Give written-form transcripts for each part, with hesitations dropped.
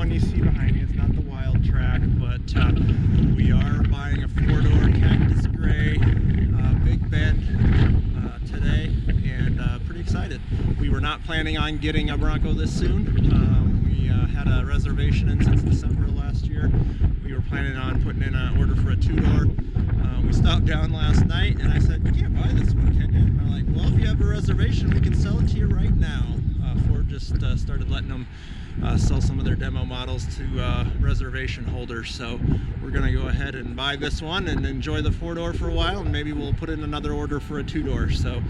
one you see behind me. It's not the wild track, but we are buying a four-door Cactus Gray Big Bend today, and pretty excited. We were not planning on getting a Bronco this soon. We had a reservation in since December of last year. We were planning on putting in an order for a two-door. We stopped down last night and I said, "You can't buy this one, can you?" And they're like, "Well, if you have a reservation, we can sell it to you right now." Ford just started letting them sell some of their demo models to reservation holders. So we're gonna go ahead and buy this one and enjoy the four-door for a while, and maybe we'll put in another order for a two-door. So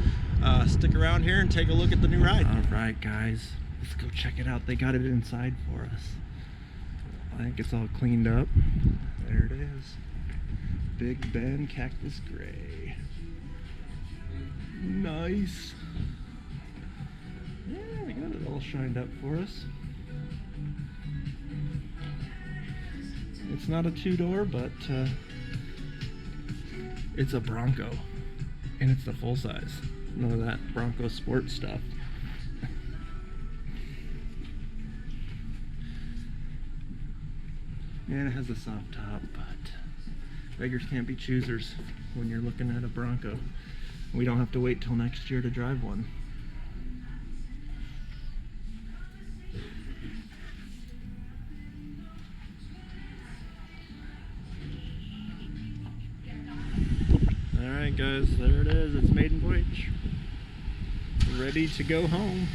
stick around here and take a look at the new ride. All right, guys, let's go check it out. They got it inside for us. I think it's all cleaned up. There it is. Big Bend Cactus Gray. Nice. Yeah, they got it all shined up for us. It's not a two-door, but it's a Bronco, and it's the full size. None of that Bronco Sport stuff. And it has a soft top, but beggars can't be choosers when you're looking at a Bronco. We don't have to wait till next year to drive one. Alright guys, there it is. It's maiden voyage. Ready to go home.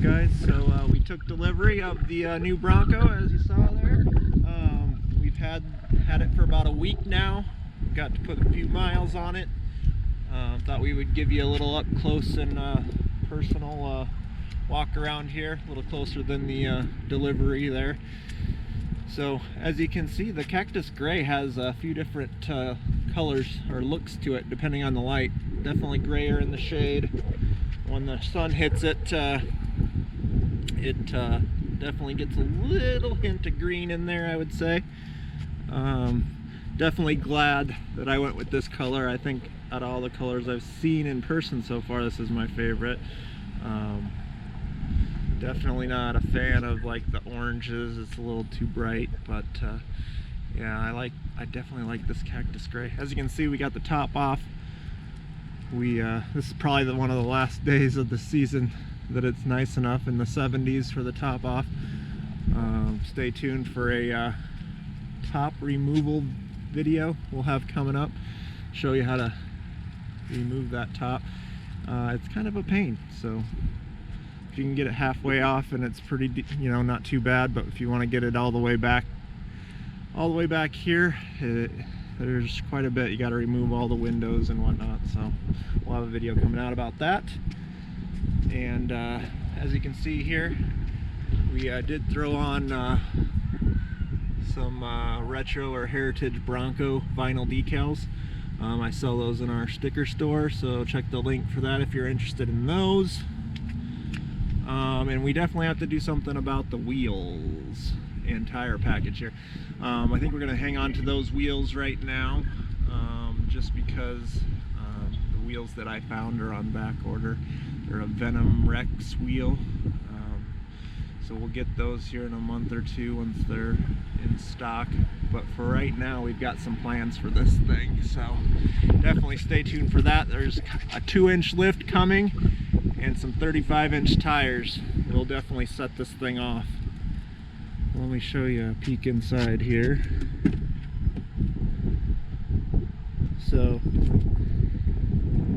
Guys, so we took delivery of the new Bronco, as you saw there. We've had it for about a week now. Got to put a few miles on it. Thought we would give you a little up close and personal walk around here, a little closer than the delivery there. So as you can see, the Cactus Gray has a few different colors or looks to it depending on the light. Definitely grayer in the shade. When the sun hits it, it definitely gets a little hint of green in there, I would say. Definitely glad that I went with this color. I think out of all the colors I've seen in person so far, this is my favorite. Definitely not a fan of like the oranges. It's a little too bright, but yeah, I definitely like this Cactus Gray. As you can see, we got the top off. This is probably one of the last days of the season that it's nice enough in the 70s for the top off. Stay tuned for a top removal video we'll have coming up. Show you how to remove that top. It's kind of a pain, so if you can get it halfway off and it's pretty, you know, not too bad, but if you want to get it all the way back here, there's quite a bit. You got to remove all the windows and whatnot, so we'll have a video coming out about that. And as you can see here, we did throw on some retro or heritage Bronco vinyl decals. I sell those in our sticker store, so check the link for that if you're interested in those. And we definitely have to do something about the wheels and tire package here. I think we're going to hang on to those wheels right now, just because the wheels that I found are on back order. They're a Venom Rex wheel, so we'll get those here in a month or two once they're in stock. But for right now, we've got some plans for this thing, so definitely stay tuned for that. There's a 2-inch lift coming and some 35-inch tires. It'll definitely set this thing off. Let me show you a peek inside here. So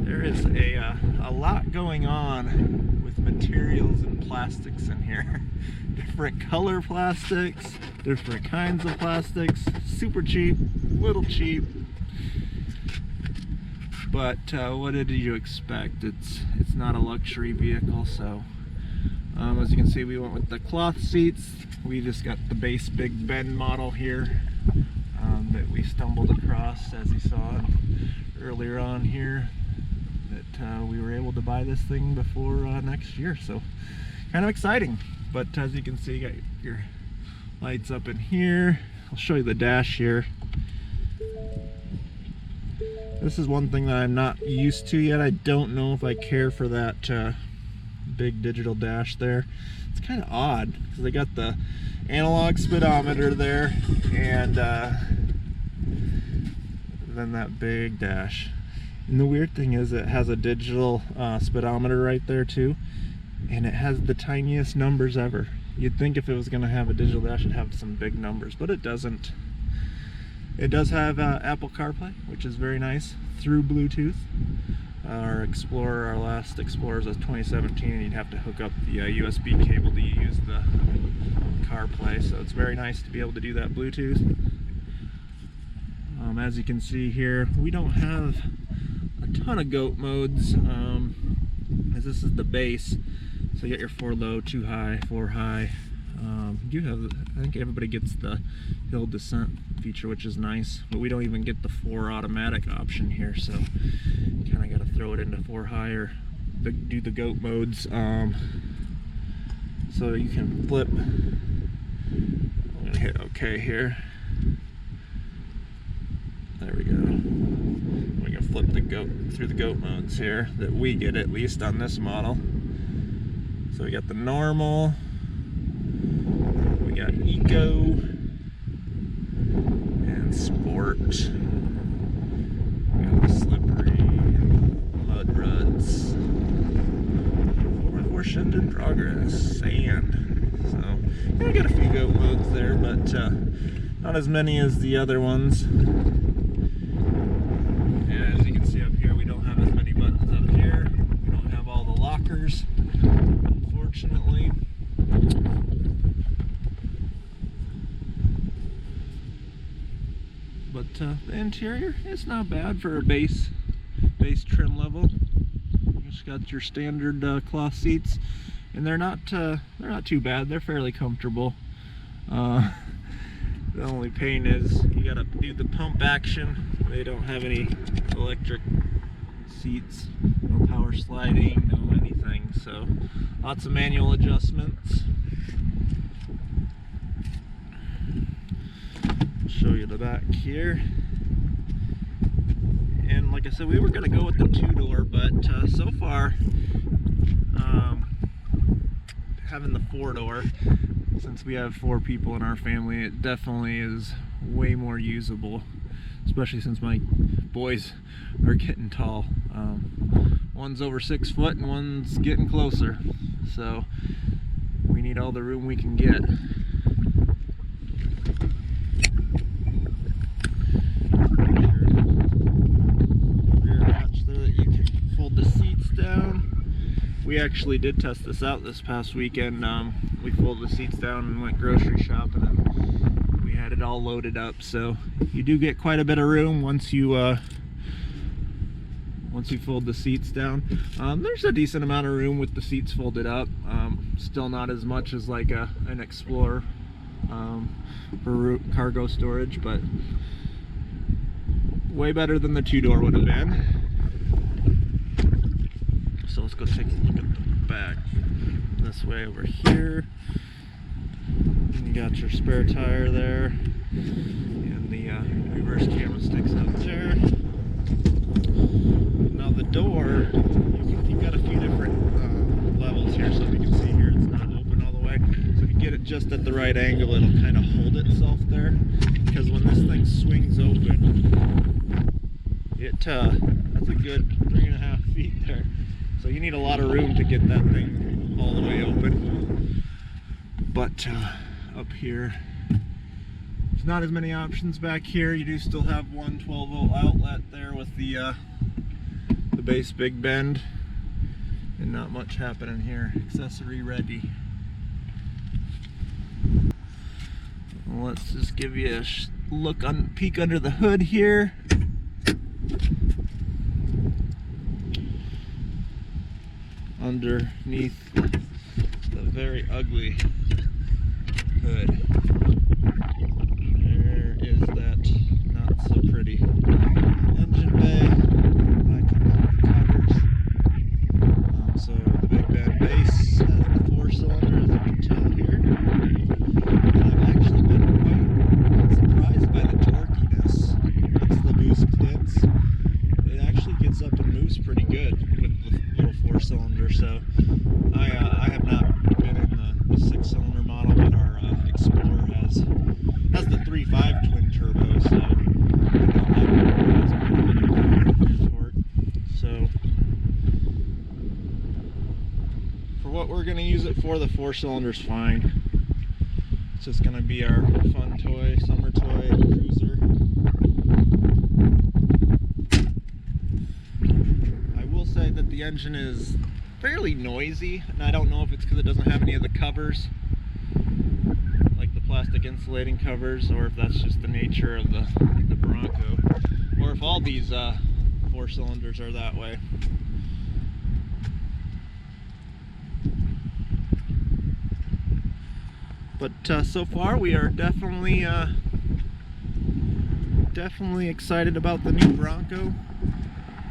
there is a lot going on with materials and plastics in here. Different color plastics, different kinds of plastics, super cheap, little cheap. But what did you expect? It's not a luxury vehicle, so As you can see, we went with the cloth seats. We just got the base Big Bend model here that we stumbled across, as you saw earlier on here, that we were able to buy this thing before next year. So kind of exciting. But as you can see, you got your lights up in here. I'll show you the dash here. This is one thing that I'm not used to yet. I don't know if I care for that big digital dash there. It's kind of odd because they got the analog speedometer there and then that big dash. And the weird thing is it has a digital speedometer right there too, and it has the tiniest numbers ever. You'd think if it was going to have a digital dash it'd have some big numbers, but it doesn't. It does have Apple CarPlay, which is very nice, through Bluetooth. Our Explorer, our last Explorer is a 2017, and you'd have to hook up the USB cable to use the CarPlay, so it's very nice to be able to do that Bluetooth. As you can see here, we don't have a ton of goat modes, as this is the base. So you got your 4 low, 2 high, 4 high. You have, I think everybody gets the hill descent feature, which is nice, but we don't even get the 4 automatic option here, so you kind of got to throw it into 4 high or do the goat modes. So you can flip. I'm gonna hit OK here. There we go. We can flip the goat through the goat modes here that we get, at least on this model. So we got the normal, we got eco, and sport. We got the slippery, mud ruts, 4x4 shift in progress, sand. So yeah, we got a few goat modes there, but not as many as the other ones. Yeah, as you can see up here, we don't have as many buttons up here. We don't have all the lockers, unfortunately. But the interior is not bad for a base trim level. You just got your standard cloth seats, and they're not too bad. They're fairly comfortable. The only pain is you gotta do the pump action. They don't have any electric seats, no power sliding, no anything. So lots of manual adjustments. I'll show you the back here. And like I said, we were gonna go with the 2-door, but so far, having the 4-door, since we have 4 people in our family, it definitely is way more usable, especially since my boys are getting tall. One's over 6 foot and one's getting closer, so we need all the room we can get. Rear hatch there that you can fold the seats down. We actually did test this out this past weekend. We folded the seats down and went grocery shopping, and we had it all loaded up. So you do get quite a bit of room once you fold the seats down. There's a decent amount of room with the seats folded up. Still not as much as like an Explorer for cargo storage, but way better than the 2-door would have been. So let's go take a look at the back. This way over here. And you got your spare tire there, and the reverse camera sticks up there. Now the door, you've got a few different levels here, so you can see here it's not open all the way. So if you get it just at the right angle, it'll kind of hold itself there. Because when this thing swings open, that's a good 3.5 feet there. So you need a lot of room to get that thing all the way open. But up here, there's not as many options back here. You do still have one 12-volt outlet there with the base Big Bend, and not much happening here. Accessory ready. Let's just give you a peek under the hood here. Underneath the very ugly hood. There is that not so pretty engine bay. If I come up with covers. So the Big Bend base has the 4-cylinder, as you can tell here. And I've actually been quite surprised by the torquiness. That's the boost pins. It actually gets up and moves pretty good with the little 4-cylinder. So I have not been in the 6-cylinder model, but our Explorer has the 3.5 twin turbo, so I know that has quite a bit of power and torque. So for what we're going to use it for, the 4-cylinder's fine. It's just going to be our fun toy, summer toy cruiser. I will say that the engine is fairly noisy, and I don't know if it's because it doesn't have any of the covers, like the plastic insulating covers, or if that's just the nature of the Bronco, or if all these 4-cylinders are that way. But so far we are definitely excited about the new Bronco.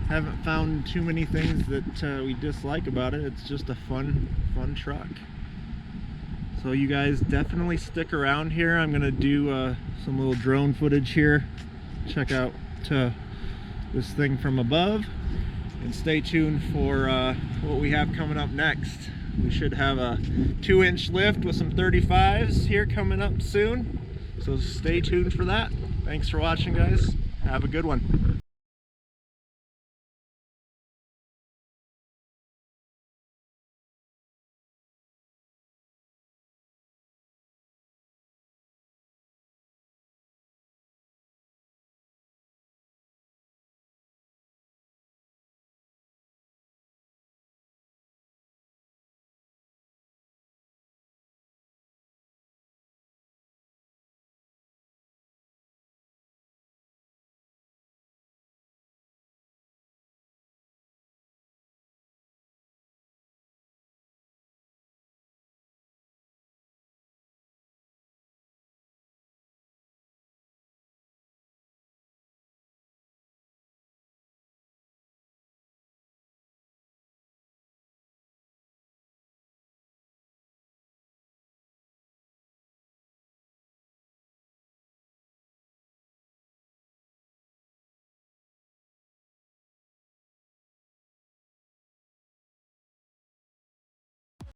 Haven't found too many things that we dislike about it. It's just a fun truck. So you guys definitely stick around here. I'm gonna do some little drone footage here. Check out this thing from above, and stay tuned for what we have coming up next. We should have a 2-inch lift with some 35s here coming up soon. So stay tuned for that. Thanks for watching, guys. Have a good one.